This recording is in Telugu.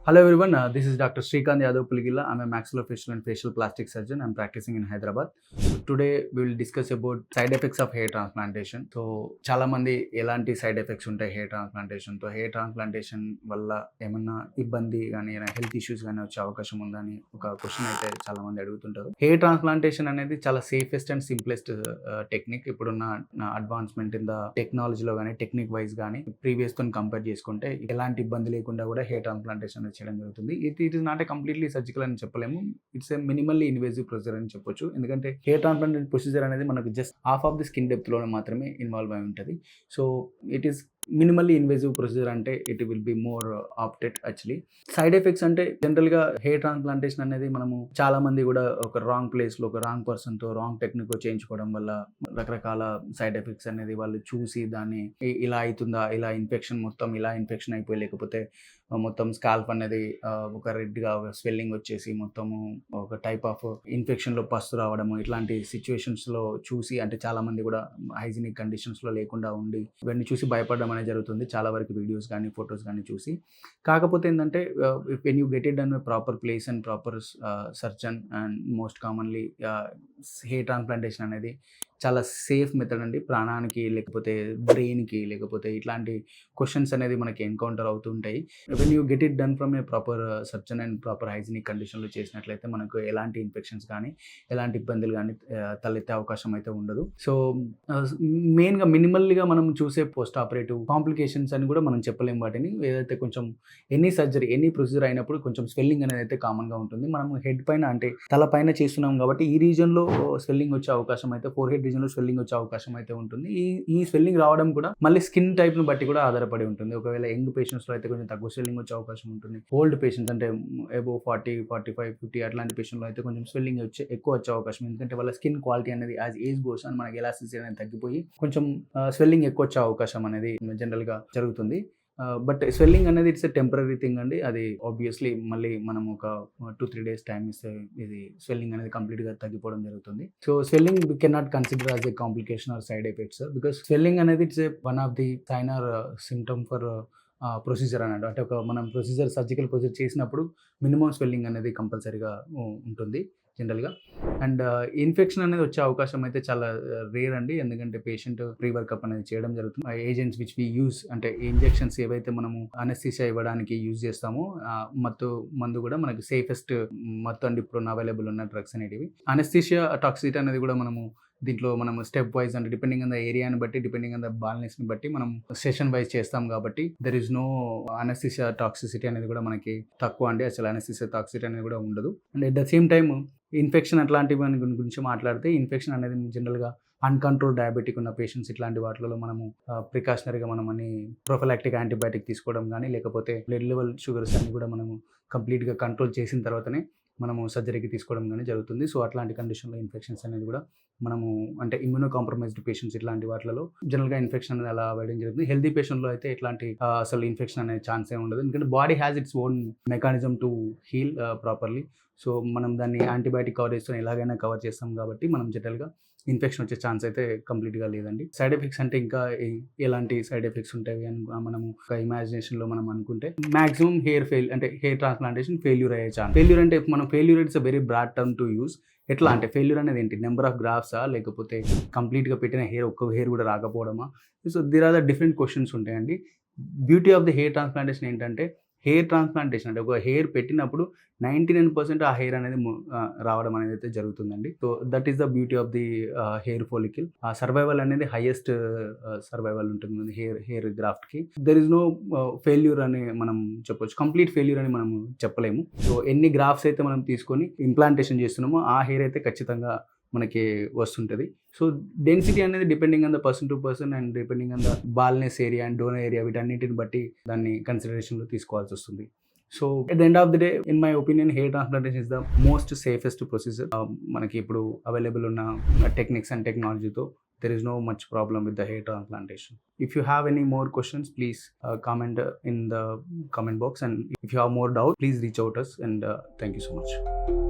Hello everyone, this is Dr. Srikanth Yadav Puligilla. I'm a maxillofacial and facial plastic surgeon. I'm practicing in Hyderabad. So today we will discuss about side effects of hair transplantation. So చాలా మంది ఎలాంటి సైడ్ ఎఫెక్ట్స్ ఉంటాయి హెయిర్ ట్రాన్స్ప్లాంటేషన్ తో, హెయిర్ ట్రాన్స్ప్లాంటేషన్ వల్ల ఏమన్నా ఇబ్బంది కానీ హెల్త్ ఇష్యూస్ కానీ వచ్చే అవకాశం ఉందని ఒక క్వశ్చన్ అయితే చాలా మంది అడుగుతుంటారు. హెయిర్ ట్రాన్స్ప్లాంటేషన్ అనేది చాలా సేఫెస్ట్ అండ్ సింప్లెస్ట్ టెక్నిక్. ఇప్పుడున్న అడ్వాన్స్మెంట్ ఇన్ ద టెక్నాలజీలో కానీ టెక్నిక్ వైజ్ కానీ ప్రీవియస్ తో కంపేర్ చేసుకుంటే ఎలాంటి ఇబ్బంది లేకుండా కూడా హెయిర్ ట్రాన్స్ప్లాంటేషన్ చేయడం జరుగుతుంది. It is not a completely surgical అని చెప్పలేము. It's a minimally invasive procedure అని చెప్పొచ్చు. ఎందుకంటే హెయిర్ ట్రాన్స్ప్లాంటేషన్ ప్రొసీజర్ అనేది మనకు just half of the skin depth లోనే మాత్రమే ఇన్వాల్వ్ అయి ఉంటుంది. So it is minimally invasive procedure అంటే it will be more opted actually. Side effects అంటే జనరల్ గా హెయిర్ ట్రాన్స్ప్లాంటేషన్ అనేది మనము చాలా మంది కూడా ఒక రాంగ్ ప్లేస్ లో ఒక రాంగ్ పర్సన్ తో రాంగ్ టెక్నిక్ చేయించుకోవడం వల్ల రకరకాల సైడ్ ఎఫెక్ట్స్ అనేది వాళ్ళు చూసి దాన్ని ఇలా అవుతుందా, ఇలా ఇన్ఫెక్షన్ మొత్తం ఇలా ఇన్ఫెక్షన్ అయిపోయి లేకపోతే మొత్తం స్కాల్ప్ అనేది ఒక రెడ్గా స్వెల్లింగ్ వచ్చేసి మొత్తము ఒక టైప్ ఆఫ్ ఇన్ఫెక్షన్లో పస్తు రావడము ఇట్లాంటి సిచ్యువేషన్స్లో చూసి అంటే చాలామంది కూడా హైజీనిక్ కండిషన్స్లో లేకుండా ఉండి ఇవన్నీ చూసి భయపడడం అనేది జరుగుతుంది. చాలా వరకు వీడియోస్ కానీ ఫొటోస్ కానీ చూసి. కాకపోతే ఏంటంటే when you get it done proper place and proper surgeon and most commonly hair transplantation అనేది చాలా సేఫ్ మెథడ్ అండి. ప్రాణానికి లేకపోతే బ్రెయిన్కి లేకపోతే ఇట్లాంటి క్వశ్చన్స్ అనేది మనకి ఎన్కౌంటర్ అవుతుంటాయి. When you get it done from a proper surgeon and proper hygienic కండిషన్లో చేసినట్లయితే మనకు ఎలాంటి ఇన్ఫెక్షన్స్ కానీ ఎలాంటి ఇబ్బందులు కానీ తలెత్తే అవకాశం అయితే ఉండదు. సో మెయిన్గా మినిమల్గా మనం చూసే పోస్ట్ ఆపరేటివ్ కాంప్లికేషన్స్ అని కూడా మనం చెప్పలేము. వాటిని ఏదైతే కొంచెం ఎనీ సర్జరీ ఎనీ ప్రొసీజర్ అయినప్పుడు కొంచెం స్వెల్లింగ్ అనేది అయితే కామన్గా ఉంటుంది. మనం హెడ్ పైన అంటే తల పైన చేస్తున్నాం కాబట్టి ఈ రీజన్లో స్వెల్లింగ్ వచ్చే అవకాశం అయితే ఫోర్ హెడ్ రీజన్లో స్వెల్లింగ్ వచ్చే అవకాశం అయితే ఉంటుంది. ఈ స్వెల్లింగ్ రావడం కూడా మళ్ళీ స్కిన్ టైప్ను బట్టి కూడా ఆధారపడి ఉంటుంది. ఒకవేళ యంగ్ పేషెంట్స్లో అయితే కొంచెం తక్కువ స్వెల్లింగ్ వచ్చే అవకాశం ఉంటుంది. ఓల్డ్ పేషెంట్స్ అంటే అబోవ్ 40, 45, 50 అట్లాంటి పేషెంట్లో అయితే కొంచెం స్వెల్లింగ్ ఎక్కువ వచ్చే అవకాశం. ఎందుకంటే వాళ్ళ స్కిన్ క్వాలిటీ అనేది యాజ్ ఏజ్ గోస్ అని మనకి ఎలాస్టిసిటీ అనేది తగ్గిపోయి కొంచెం స్వెల్లింగ్ ఎక్కువ వచ్చే అవకాశం అనేది జనరల్గా జరుగుతుంది. బట్ స్వెల్లింగ్ అనేది ఇట్స్ ఎ టెంపరీ థింగ్ అండి. అది ఆబ్వియస్లీ మళ్ళీ మనం ఒక 2-3 days టైం ఇస్తే ఇది స్వెల్లింగ్ అనేది కంప్లీట్గా తగ్గిపోవడం జరుగుతుంది. So swelling we can not consider as a complication or side effects because swelling అనేది it's a one of the sign or symptom for procedure అన్నట్టు. అంటే ఒక మనం సర్జికల్ ప్రొసీజర్ చేసినప్పుడు మినిమం స్వెల్లింగ్ అనేది కంపల్సరీగా ఉంటుంది జనరల్గా. అండ్ ఇన్ఫెక్షన్ అనేది వచ్చే అవకాశం అయితే చాలా రేర్ అండి. ఎందుకంటే పేషెంట్ ప్రీ వర్కప్ అనేది చేయడం జరుగుతుంది. ఏజెంట్స్ విచ్ వి యూజ్ అంటే ఇంజెక్షన్స్ ఏవైతే మనము అనస్థీసియా ఇవ్వడానికి యూజ్ చేస్తామో మందు కూడా మనకి సేఫెస్ట్ మత్తు అండి ఇప్పుడు అవైలబుల్ ఉన్న డ్రగ్స్ అనేటివి. అనస్థీసియా టాక్సిసిటీ అనేది కూడా మనము దీంట్లో మనం స్టెప్ వైజ్ అంటే డిపెండింగ్ ఆన్ ద ఏరియాని బట్టి డిపెండింగ్ ఆన్ ద బాల్నెస్ని బట్టి మనం సెషన్ వైజ్ చేస్తాం కాబట్టి there is no anaesthesia toxicity అనేది కూడా మనకి తక్కువ అండి. అసలు అనస్థీసియా టాక్సిసిటీ అనేది కూడా ఉండదు. And at the same time infection అట్లాంటివి గురించి మాట్లాడితే ఇన్ఫెక్షన్ అనేది జనరల్గా అన్కంట్రోల్ డయాబెటిక్ ఉన్న పేషెంట్స్ ఇట్లాంటి వాటిలో మనము ప్రికాషనరీగా మనం అన్ని ప్రొఫిలాక్టిక్ యాంటీబయాటిక్ తీసుకోవడం కానీ లేకపోతే బ్లడ్ లెవెల్ షుగర్స్ అన్ని కూడా మనము కంప్లీట్గా కంట్రోల్ చేసిన తర్వాతనే మనము సర్జరీకి తీసుకోవడం కానీ జరుగుతుంది. సో అట్లాంటి కండిషన్లో ఇన్ఫెక్షన్స్ అనేది కూడా మనము అంటే ఇమ్యూనో కాంప్రమైజ్డ్ పేషెంట్స్ ఇట్లాంటి వాటిలో జనరల్గా ఇన్ఫెక్షన్ అనేది అలా అవాయిడ్ జరుగుతుంది. హెల్తీ పేషెంట్లో అయితే ఇట్లాంటి అసలు ఇన్ఫెక్షన్ అనే ఛాన్స్ ఏ ఉండదు. ఎందుకంటే body has its own mechanism to heal properly. So మనం దాన్ని యాంటీబయాటిక్ కవరేజ్తో ఎలాగైనా కవర్ చేస్తాం కాబట్టి మనం జనరల్గా ఇన్ఫెక్షన్ వచ్చే ఛాన్స్ అయితే కంప్లీట్గా లేదండి. సైడ్ ఎఫెక్ట్స్ అంటే ఇంకా ఎలాంటి సైడ్ ఎఫెక్ట్స్ ఉంటాయి అని మనము ఒక ఇమాజినేషన్లో మనం అనుకుంటే మ్యాక్సిమం హెయిర్ ట్రాన్స్ప్లాంటేషన్ ఫెయిల్యూర్ అయ్యే ఛాన్స్. ఫెయిల్యూర్ అంటే మనం failure it's a very broad term to use. ఎట్లా అంటే ఫెయిల్యూర్ అనేది ఏంటి, నెంబర్ ఆఫ్ గ్రాఫ్సా లేకపోతే కంప్లీట్గా పెట్టిన ఒక్క హెయిర్ కూడా రాకపోవడమా? So there are the different questions ఉంటాయండి. Beauty of the hair transplantation ఏంటంటే హెయిర్ ట్రాన్స్ప్లాంటేషన్ అంటే ఒక హెయిర్ పెట్టినప్పుడు 99% ఆ హెయిర్ అనేది రావడం అనేది అయితే జరుగుతుందండి. So that is the beauty of the hair follicle. ఆ సర్వైవల్ అనేది హైయెస్ట్ సర్వైవల్ ఉంటుంది హెయిర్ గ్రాఫ్ట్కి. దెర్ ఇస్ నో ఫెయిల్యూర్ అని మనం చెప్పొచ్చు. కంప్లీట్ ఫెయిల్యూర్ అని మనం చెప్పలేము. సో ఎన్ని గ్రాఫ్స్ అయితే మనం తీసుకొని ఇంప్లాంటేషన్ చేస్తున్నామో ఆ హెయిర్ అయితే ఖచ్చితంగా మనకి వస్తుంటుంది. సో డెన్సిటీ అనేది depending on the person to person and depending on the baldness area and donor area వీటన్నిటిని బట్టి దాన్ని కన్సిడరేషన్లో తీసుకోవాల్సి వస్తుంది. So at the end of the day in my opinion hair transplantation is the most safest procedure. మనకి ఇప్పుడు అవైలబుల్ ఉన్న టెక్నిక్స్ అండ్ టెక్నాలజీతో there is no much problem with the hair transplantation. If you have any more questions, please comment in the comment box, and if you have more doubt, please reach out us, and thank you so much.